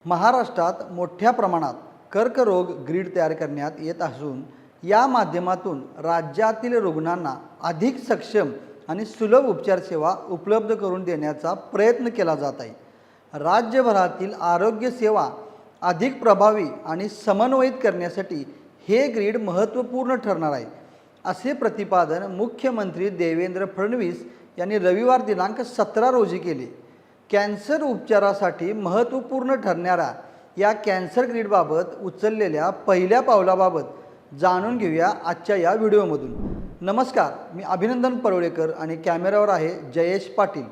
महाराष्ट्रात मोठ्या प्रमाणात कर्करोग ग्रीड तयार करण्यात येत असून या माध्यमातून राज्यातील रुग्णांना अधिक सक्षम आणि सुलभ उपचार सेवा उपलब्ध करून देण्याचा प्रयत्न केला जात आहे। राज्यभरातील आरोग्य सेवा अधिक प्रभावी आणि समन्वयित करण्यासाठी हे ग्रीड महत्त्वपूर्ण ठरणार आहे, असे प्रतिपादन मुख्यमंत्री देवेंद्र फडणवीस यांनी रविवार दिनांक 17 रोजी केले। कॅन्सर उपचारासाठी महत्त्वपूर्ण ठरणाऱ्या या कॅन्सर ग्रीडबाबत उचललेल्या पहिल्या पावलाबाबत जाणून घेऊया आजच्या या व्हिडिओमधून। नमस्कार, मी अभिनंदन परोळेकर आणि कॅमेरावर आहे जयेश पाटील।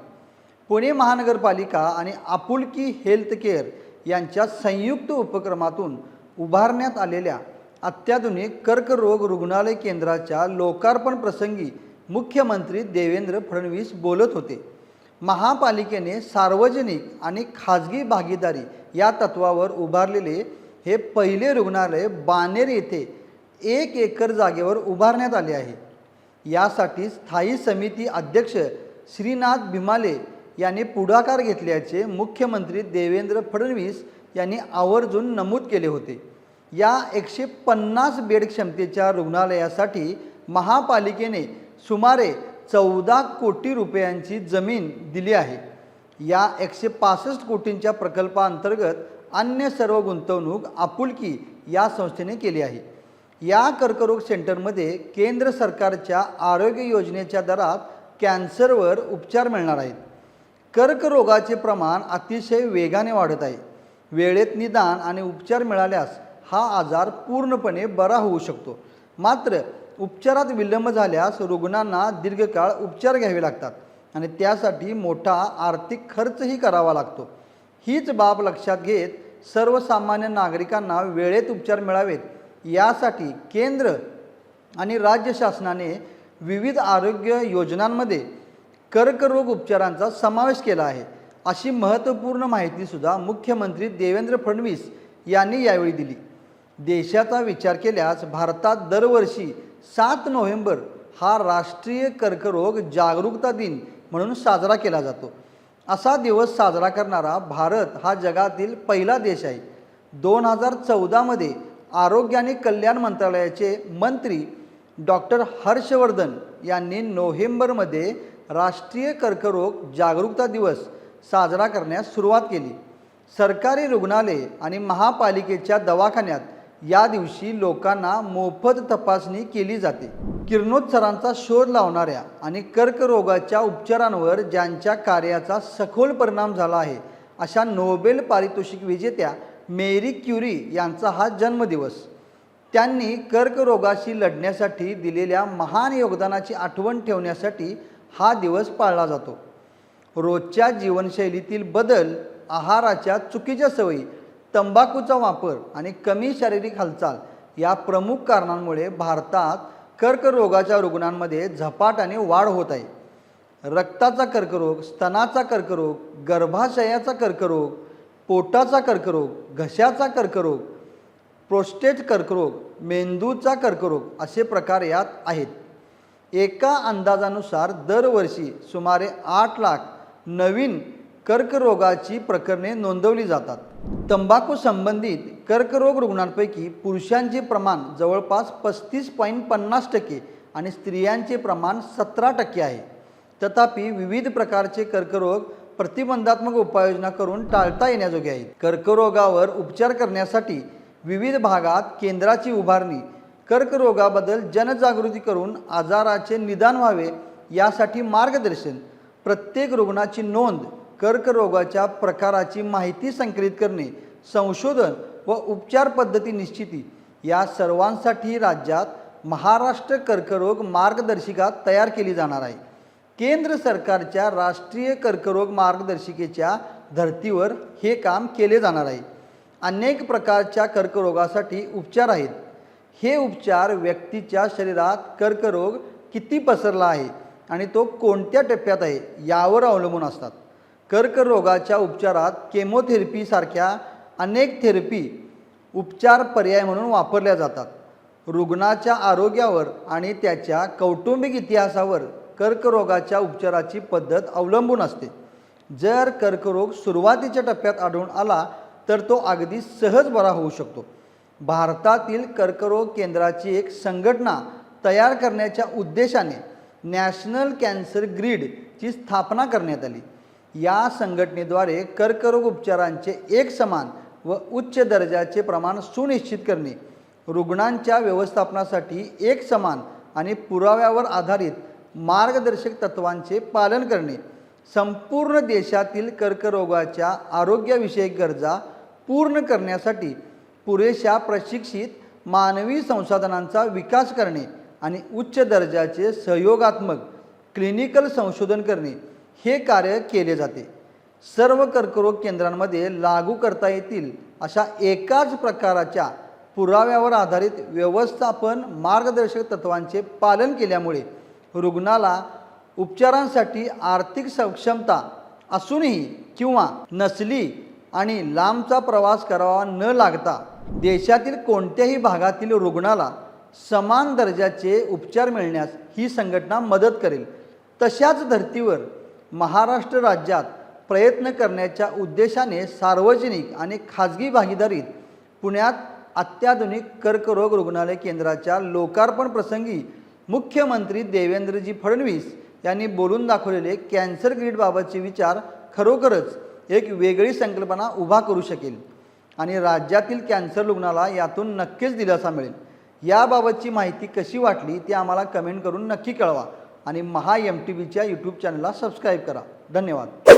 पुणे महानगरपालिका आणि आपुलकी हेल्थ केअर यांच्या संयुक्त उपक्रमातून उभारण्यात आलेल्या अत्याधुनिक कर्करोग रुग्णालय केंद्राच्या लोकार्पण प्रसंगी मुख्यमंत्री देवेंद्र फडणवीस बोलत होते। महापालिकेने सार्वजनिक आणि खाजगी भागीदारी या तत्वावर उभारलेले हे पहिले रुग्णालय बानेर येथे 1 एकर जागेवर उभारण्यात आले आहे। यासाठी स्थायी समिती अध्यक्ष श्रीनाथ भिमाले यांनी पुढाकार घेतल्याचे मुख्यमंत्री देवेंद्र फडणवीस यांनी आवर्जून नमूद केले होते। या 150 बेड क्षमतेच्या रुग्णालयासाठी महापालिकेने सुमारे 14 कोटी रुपयांची जमीन दिली आहे। या 165 कोटींच्या प्रकल्पाअंतर्गत अन्य सर्व गुंतवणूक आपुलकी या संस्थेने केली आहे। या कर्करोग सेंटरमध्ये केंद्र सरकारच्या आरोग्य योजनेच्या दरात कॅन्सरवर उपचार मिळणार आहेत। कर्करोगाचे प्रमाण अतिशय वेगाने वाढत आहे। वेळेत निदान आणि उपचार मिळाल्यास हा आजार पूर्णपणे बरा होऊ शकतो। मात्र उपचारात विलंब झाल्यास रुग्णांना दीर्घकाळ उपचार घ्यावे लागतात आणि त्यासाठी मोठा आर्थिक खर्चही करावा लागतो। हीच बाब लक्षात घेत सर्वसामान्य नागरिकांना वेळेत उपचार मिळावेत यासाठी केंद्र आणि राज्य शासनाने विविध आरोग्य योजनांमध्ये कर्करोग उपचारांचा समावेश केला आहे, अशी महत्त्वपूर्ण माहितीसुद्धा मुख्यमंत्री देवेंद्र फडणवीस यांनी यावेळी दिली। देशाचा विचार केल्यास भारतात दरवर्षी 7 नोव्हेंबर हा राष्ट्रीय कर्करोग जागरूकता दिन म्हणून साजरा केला जातो। असा दिवस साजरा करणारा भारत हा जगातील पहिला देश आहे। 2014 मध्ये आरोग्य आणि कल्याण मंत्रालयाचे मंत्री डॉक्टर हर्षवर्धन यांनी नोव्हेंबरमध्ये राष्ट्रीय कर्करोग जागरूकता दिवस साजरा करण्यास सुरुवात केली। सरकारी रुग्णालये आणि महापालिकेच्या दवाखान्यात या दिवशी लोकांना मोफत तपासणी केली जाते। किरणोत्सरांचा शोध लावणाऱ्या आणि कर्करोगाच्या उपचारांवर ज्यांच्या कार्याचा सखोल परिणाम झाला आहे अशा नोबेल पारितोषिक विजेत्या मेरी क्युरी यांचा हा जन्मदिवस। त्यांनी कर्करोगाशी लढण्यासाठी दिलेल्या महान योगदानाची आठवण ठेवण्यासाठी हा दिवस पाळला जातो। रोजच्या जीवनशैलीतील बदल, आहाराच्या चुकीच्या सवयी, तंबाखूचा वापर आणि कमी शारीरिक हालचाल या प्रमुख कारणांमुळे भारतात कर्करोगाच्या रुग्णांमध्ये झपाट्याने वाढ होत आहे। रक्ताचा कर्करोग, स्तनाचा कर्करोग, गर्भाशयाचा कर्करोग, पोटाचा कर्करोग, घशाचा कर्करोग, प्रोस्टेट कर्करोग, मेंदूचा कर्करोग असे प्रकार यात आहेत। एका अंदाजानुसार दरवर्षी सुमारे 8 लाख नवीन कर्करोगाची प्रकरणे नोंदवली जातात। तंबाखू संबंधित कर्करोग रुग्णांपैकी पुरुषांचे प्रमाण जवळपास 35.50% आणि स्त्रियांचे प्रमाण 17% आहे। तथापि विविध प्रकारचे कर्करोग प्रतिबंधात्मक उपाययोजना करून टाळता येण्याजोगे आहेत। कर्करोगावर उपचार करण्यासाठी विविध भागात केंद्राची उभारणी, कर्करोगाबद्दल जनजागृती करून आजाराचे निदान व्हावे यासाठी मार्गदर्शन, प्रत्येक रुग्णाची नोंद, कर्करोगाच्या प्रकाराची माहिती संकलित करणे, संशोधन व उपचार पद्धती निश्चिती या सर्वांसाठी राज्यात महाराष्ट्र कर्करोग मार्गदर्शिका तयार केली जाणार आहे। केंद्र सरकारच्या राष्ट्रीय कर्करोग मार्गदर्शिकेच्या धर्तीवर हे काम केले जाणार आहे। अनेक प्रकारच्या कर्करोगासाठी उपचार आहेत। हे उपचार व्यक्तीच्या शरीरात कर्करोग किती पसरला आहे आणि तो कोणत्या टप्प्यात आहे यावर अवलंबून असतात। कर्करोगाच्या उपचारात केमोथेरपी सारख्या अनेक थेरपी उपचार पर्याय म्हणून वापरल्या जातात। रुग्णाच्या आरोग्यावर आणि त्याच्या कौटुंबिक इतिहासावर कर्करोगाच्या उपचाराची पद्धत अवलंबून असते। जर कर्करोग सुरुवातीच्या टप्प्यात आढळून आला तर तो अगदी सहज बरा होऊ शकतो. भारतातील कर्करोग केंद्राची एक संघटना तयार करण्याच्या उद्देशाने नॅशनल कॅन्सर ग्रीडची स्थापना करण्यात आली. या संघटनेद्वारे कर्करोग उपचारांचे एकसमान व उच्च दर्जाचे प्रमाण सुनिश्चित करणे, रुग्णांच्या व्यवस्थापनासाठी एकसमान आणि पुराव्यावर आधारित मार्गदर्शक तत्त्वांचे पालन करणे, संपूर्ण देशातील कर्करोगाच्या आरोग्यविषयक गरजा पूर्ण करण्यासाठी पुरेशा प्रशिक्षित मानवी संसाधनांचा विकास करणे आणि उच्च दर्जाचे सहयोगात्मक क्लिनिकल संशोधन करणे हे कार्य केले जाते. सर्व कर्करोग केंद्रांमध्ये लागू करता येतील अशा एकाच प्रकारच्या पुराव्यावर आधारित व्यवस्थापन मार्गदर्शक तत्त्वांचे पालन केल्यामुळे रुग्णाला उपचारांसाठी आर्थिक सक्षमता असूनही किंवा नसली आणि लांबचा प्रवास करावा न लागता देशातील कोणत्याही भागातील रुग्णाला समान दर्जाचे उपचार मिळण्यास ही संघटना मदत करेल. तशाच धर्तीवर महाराष्ट्र राज्यात प्रयत्न करण्याच्या उद्देशाने सार्वजनिक आणि खाजगी भागीदारीत पुण्यात अत्याधुनिक कर्करोग रुग्णालय केंद्राच्या लोकार्पण प्रसंगी मुख्यमंत्री देवेंद्रजी फडणवीस यांनी बोलून दाखवलेले कॅन्सर ग्रीडबाबतचे विचार खरोखरच एक वेगळी संकल्पना उभा करू शकेल आणि राज्यातील कॅन्सर रुग्णाला यातून नक्कीच दिलासा मिळेल. याबाबतची माहिती कशी वाटली ती आम्हाला कमेंट करून नक्की कळवा आणि महा MTVच्या यूट्यूब चॅनलला सबस्क्राईब करा. धन्यवाद.